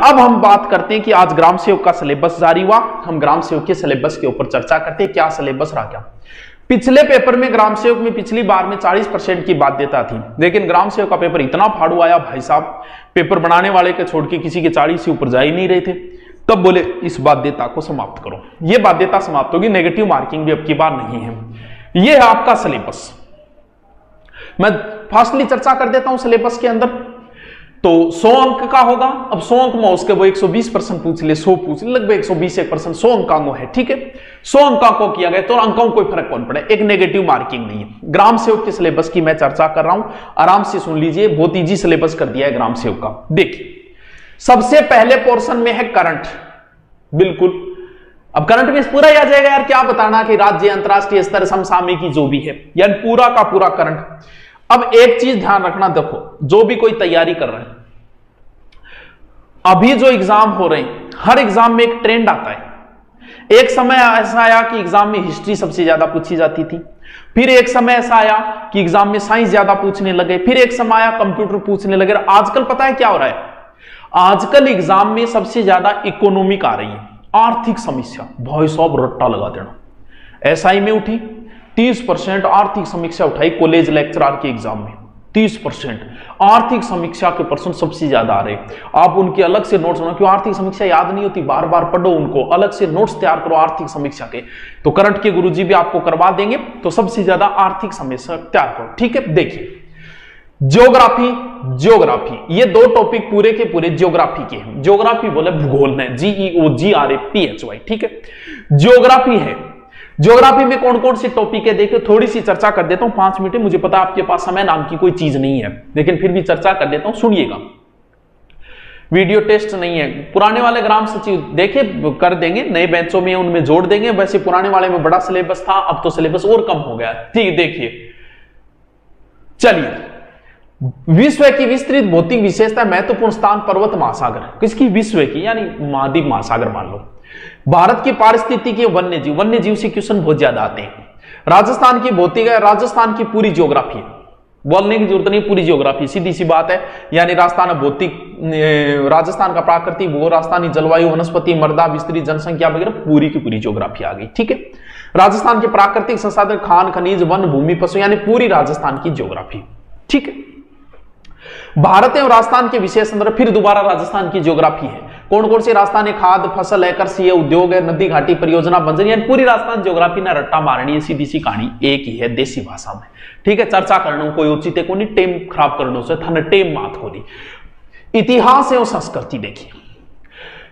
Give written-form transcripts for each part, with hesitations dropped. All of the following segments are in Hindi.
अब हम बात करते हैं कि आज ग्राम सेवक का सिलेबस जारी हुआ, हम ग्राम सेवक के सिलेबस के ऊपर चर्चा करते हैं, क्या सिलेबस रहा क्या। पिछले पेपर में ग्राम सेवक में पिछली बार में 40% की बाध्यता थी, लेकिन ग्राम सेवक का पेपर इतना फाड़ू आया भाई साहब, पेपर बनाने वाले के छोड़ के किसी के 40 से ऊपर जा ही नहीं रहे थे। तब बोले इस बाध्यता को समाप्त करो, ये बाध्यता समाप्त होगी, नेगेटिव मार्किंग भी अब की बार नहीं है। ये है आपका सिलेबस। मैं फास्टली चर्चा कर देता हूं सिलेबस के अंदर। तो 100 अंक का होगा। अब 100 अंक में उसके वो 120% पूछ ले, 100 पूछ ले, लगभग 120% 100 अंकों है, ठीक है। 100 अंकों को किया गया तो अंकों को कोई फर्क कौन पड़े, एक नेगेटिव मार्किंग नहीं है। ग्राम सेवक के सिलेबस की मैं चर्चा कर रहा हूं, आराम से सुन लीजिए, बहुत इजी सिलेबस कर दिया है ग्राम सेवक का। देखिए सबसे पहले पोर्शन में है करंट, बिल्कुल। अब करंट में पूरा ही आ जाएगा यार, क्या बताना कि राज्य अंतरराष्ट्रीय स्तर समसामयिकी जो भी है, यानी पूरा का पूरा करंट। अब एक चीज ध्यान रखना, देखो जो भी कोई तैयारी कर रहे हैं, अभी जो एग्जाम हो रहे हैं, हर एग्जाम में एक ट्रेंड आता है। एक समय ऐसा आया कि एग्जाम में हिस्ट्री सबसे ज्यादा पूछी जाती थी, फिर एक समय ऐसा आया कि एग्जाम में साइंस ज्यादा पूछने लगे, फिर एक समय आया कंप्यूटर पूछने लगे। आजकल पता है क्या हो रहा है, आजकल एग्जाम में सबसे ज्यादा इकोनॉमिक आ रही है, आर्थिक समस्या। भाई साहब रट्टा लगा देना, एसआई में उठी 30% आर्थिक समीक्षा उठाई, कॉलेज लेक्चरर के एग्जाम में 30% आर्थिक समीक्षा के पर्सन सबसे ज्यादा आ रहे। आप उनके अलग से नोट्स बनाओ, क्यों आर्थिक समीक्षा याद नहीं होती, बार बार पढ़ो उनको, अलग से नोट्स तैयार करो आर्थिक समीक्षा के। तो करंट के गुरुजी भी आपको करवा देंगे, तो सबसे ज्यादा आर्थिक समीक्षा तैयार करो, ठीक है। देखिए ज्योग्राफी, ज्योग्राफी ये दो टॉपिक पूरे के पूरे ज्योग्राफी के हैं। ज्योग्राफी बोले भूगोल में, GEOGRAPHY, ठीक है, ज्योग्राफी है। ज्योग्राफी में कौन कौन सी टॉपिक है देखिए, थोड़ी सी चर्चा कर देता हूं, 5 मिनट। मुझे पता आपके पास समय नाम की कोई चीज नहीं है, लेकिन फिर भी चर्चा कर देता हूं, सुनिएगा। वीडियो टेस्ट नहीं है, पुराने वाले ग्राम सचिव देखे कर देंगे, नए बेंचों में उनमें जोड़ देंगे। वैसे पुराने वाले में बड़ा सिलेबस था, अब तो सिलेबस और कम हो गया, ठीक। देखिए चलिए, विश्व की विस्तृत भौतिक विशेषता, महत्वपूर्ण स्थान पर्वत महासागर। किसकी? विश्व की, यानी महाद्वीप महासागर मान लो। भारत की पारिस्थितिकी, वन्य जीव, वन्य जीव से क्वेश्चन बहुत ज्यादा आते हैं। राजस्थान की भौतिक है, राजस्थान की पूरी ज्योग्राफी, बोलने की जरूरत नहीं, पूरी ज्योग्राफी, सीधी सी बात है। यानी राजस्थान भौतिक, राजस्थान का प्राकृतिक भूगोल, राजस्थानी जलवायु, वनस्पति, मृदा, विस्तृत जनसंख्या वगैरह पूरी की पूरी ज्योग्राफी आ गई, ठीक है। राजस्थान के प्राकृतिक संसाधन, खान खनिज, वन भूमि, पशु, यानी पूरी राजस्थान की ज्योग्राफी, ठीक है। भारत एवं राजस्थान के विशेष संदर्भ, फिर दोबारा राजस्थान की ज्योग्राफी है। कौन कौन सी? राजस्थान खाद फसल है, कृषि है, उद्योग है, नदी घाटी परियोजना, बंजर, यानी पूरी राजस्थान ज्योग्राफी ना रट्टा मारनी है, सीधी सी कहानी एक ही है देसी भाषा में, ठीक है। चर्चा करना कोई उचित है, कोई नहीं, टेम खराब करने से थाने टेम मात होली। इतिहास एवं संस्कृति, देखिए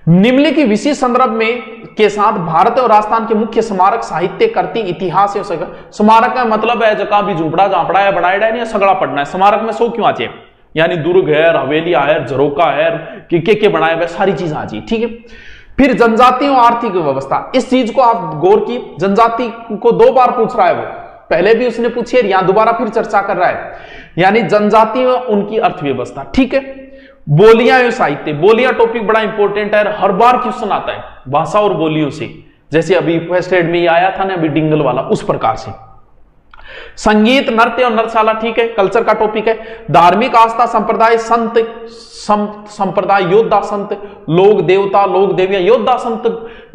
निम्नलिखित विशेष संदर्भ में के साथ भारत और राजस्थान के मुख्य स्मारक, साहित्य, कृति, इतिहास एवं स्मारक का मतलब है जगह भी झुपड़ा झापड़ा है, बनाया नहीं सगड़ा पड़ना है। स्मारक में 100 क्यों आ जाए, यानी दुर्ग है, हवेली है, झरोका है, के बनाए हुए सारी चीज आ जाए, ठीक है। फिर जनजाति और आर्थिक व्यवस्था, इस चीज को आप गौर की, जनजाति को 2 बार पूछ रहा है वो, पहले भी उसने पूछी है, यहां दोबारा फिर चर्चा कर रहा है, यानी जनजाति और उनकी अर्थव्यवस्था, ठीक है। बोलियां और साहित्य, बोलियां टॉपिक बड़ा इंपॉर्टेंट है, हर बार क्वेश्चन आता है भाषा और बोलियों से, जैसे अभी फर्स्ट एड में आया था ना अभी डिंगल वाला, उस प्रकार से। संगीत, नृत्य और नृत्यशाला, ठीक है, कल्चर का टॉपिक है। धार्मिक आस्था, संप्रदाय, संत संप्रदाय, योद्धा संत, लोक देवता, लोक देवियां, योद्धा संत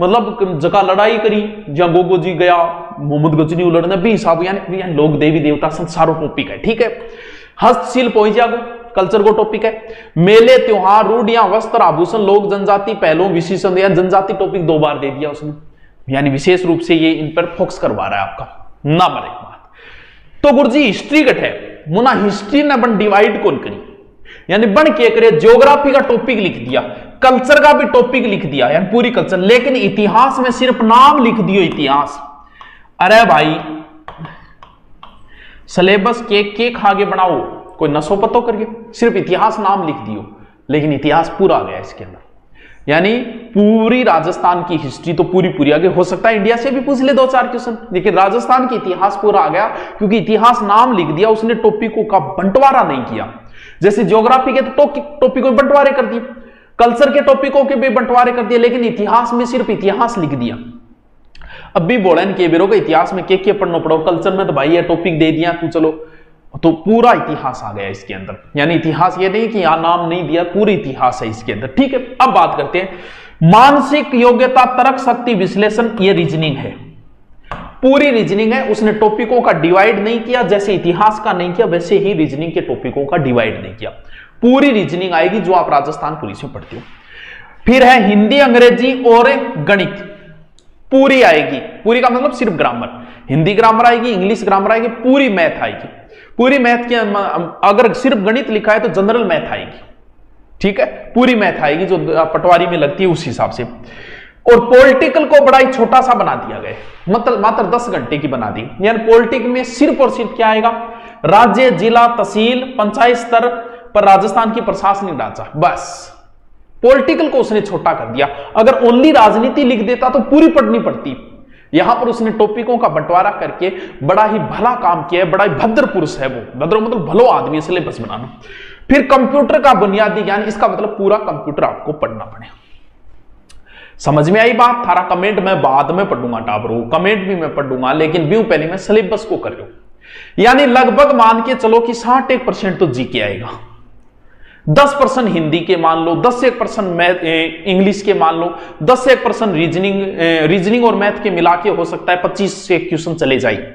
मतलब जगह लड़ाई करी, जहां गोगो जी गया, मोहम्मद गजनी लड़ने भी हिसाब, यानी लोक देवी देवता संत सारो टॉपिक है, ठीक है। हस्तशिल्प हो जागो, कल्चर को टॉपिक है। मेले, त्योहार, रूढ़ियां, वस्त्र, आभूषण, लोक जनजाति, पहलों, विशेषण, जनजाति टॉपिक 2 बार दे दिया उसने, यानी विशेष रूप से ये इन पर फोकस करवा रहा है आपका नंबर 1 बात। तो गुरुजी हिस्ट्री कट है, मुना हिस्ट्री ने बन डिवाइड कौन करी, यानी बन के करे, ज्योग्राफी का टॉपिक लिख दिया, कल्चर का भी टॉपिक लिख दिया, यानी पूरी कल्चर, लेकिन इतिहास में सिर्फ नाम लिख दियो इतिहास। अरे भाई सिलेबस के आगे बनाओ, कोई नसो पतो करके, सिर्फ इतिहास नाम लिख दियो, लेकिन इतिहास पूरा आ गया इसके अंदर, यानी पूरी राजस्थान की हिस्ट्री तो पूरी आगे। हो सकता है इंडिया से भी पूछ ले 2-4 क्वेश्चन, लेकिन राजस्थान की इतिहास पूरा आ गया, क्योंकि इतिहास नाम लिख दिया उसने, टॉपिकों का बंटवारा नहीं किया। जैसे ज्योग्राफी के तो टॉपिकों बंटवारे कर दिए, कल्चर के टॉपिकों के भी बंटवारे कर दिए, लेकिन इतिहास में सिर्फ इतिहास लिख दिया। अब भी बोलन के बेरो का इतिहास में के पढ़ना पड़ो, कल्चर में तो भाई ये टॉपिक दे दिया, तू चलो तो पूरा इतिहास आ गया इसके अंदर, यानी इतिहास ये नहीं कि यहां नाम नहीं दिया, पूरी इतिहास है इसके अंदर। ठीक है, अब बात करते हैं मानसिक योग्यता, तर्क शक्ति, विश्लेषण, ये रीजनिंग है, पूरी रीजनिंग है। उसने टॉपिकों का डिवाइड नहीं किया, जैसे इतिहास का नहीं किया वैसे ही रीजनिंग के टॉपिकों का डिवाइड नहीं किया। पूरी रीजनिंग आएगी जो आप राजस्थान पुलिस में पढ़ते हो। फिर है हिंदी, अंग्रेजी और गणित, पूरी आएगी। पूरी का मतलब सिर्फ ग्रामर, हिंदी ग्रामर आएगी, इंग्लिश ग्रामर आएगी, पूरी मैथ आएगी। पूरी मैथ के अगर सिर्फ गणित लिखा है तो जनरल मैथ आएगी। ठीक है, पूरी मैथ आएगी जो पटवारी में लगती है उस हिसाब से। और पॉलिटिकल को बड़ा ही छोटा सा बना दिया गया, मतलब मात्र 10 घंटे की बना दी। यानी पॉलिटिकल में सिर्फ और सिर्फ क्या आएगा, राज्य, जिला, तहसील, पंचायत स्तर पर राजस्थान की प्रशासनिक ढांचा, बस। पॉलिटिकल को उसने छोटा कर दिया। अगर ओनली राजनीति लिख देता तो पूरी पढ़नी पड़ती। यहां पर उसने टॉपिकों का बंटवारा करके बड़ा ही भला काम किया है, बड़ा ही भद्र पुरुष है वो, भद्र मतलब भलो आदमी, सिलेबस बनाना। फिर कंप्यूटर का बुनियादी ज्ञान, इसका मतलब पूरा कंप्यूटर आपको पढ़ना पड़ेगा। समझ में आई बात? थारा कमेंट मैं बाद में पढ़ूंगा टाबरो, कमेंट भी मैं पढ़ूंगा, लेकिन व्यू पहले मैं सिलेबस को कर रहा हूं। यानी लगभग मान के चलो कि 61% तो जीके आएगा, 10% हिंदी के मान लो, 10 से 1% इंग्लिश के मान लो, 10 से 1% रीजनिंग और मैथ के मिला के हो सकता है 25 से क्वेश्चन चले जाए,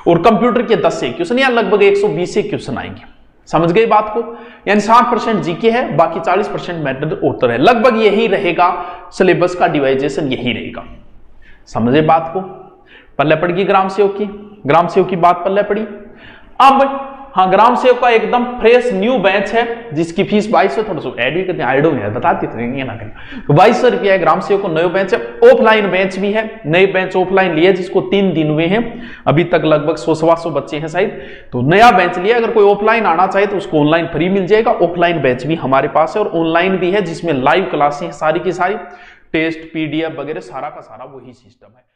और कंप्यूटर के 10 से क्वेश्चन, या लगभग 120 से क्वेश्चन आएंगे। समझ गए बात को? यानी 60% जीके है, बाकी 40% मैटर उत्तर है। लगभग यही रहेगा सिलेबस का डिवाइजेशन, यही रहेगा। समझे बात को? पल्ले पड़ गई ग्राम सेवक की, ग्राम सेवक की बात पल्ले पड़ी। अब हाँ, ग्राम सेवक का एकदम फ्रेश न्यू बैच है जिसकी फीस 2200, थोड़ा सा ऐड भी करते हैं, ऐड में बताती तो नहीं ना करें, तो 2200 रुपया है। ग्राम सेवक को नया बैच है, ऑफलाइन बैच भी है, नए बैच ऑफलाइन लिया जिसको 3 दिन हुए हैं, अभी तक लगभग 100-125 बच्चे हैं शायद, तो नया बैच लिया। अगर कोई ऑफलाइन आना चाहे तो उसको ऑनलाइन फ्री मिल जाएगा। ऑफलाइन बैच भी हमारे पास है और ऑनलाइन भी है, जिसमें लाइव क्लासें सारी की सारी, टेस्ट, PDF वगैरह सारा का सारा वही सिस्टम है।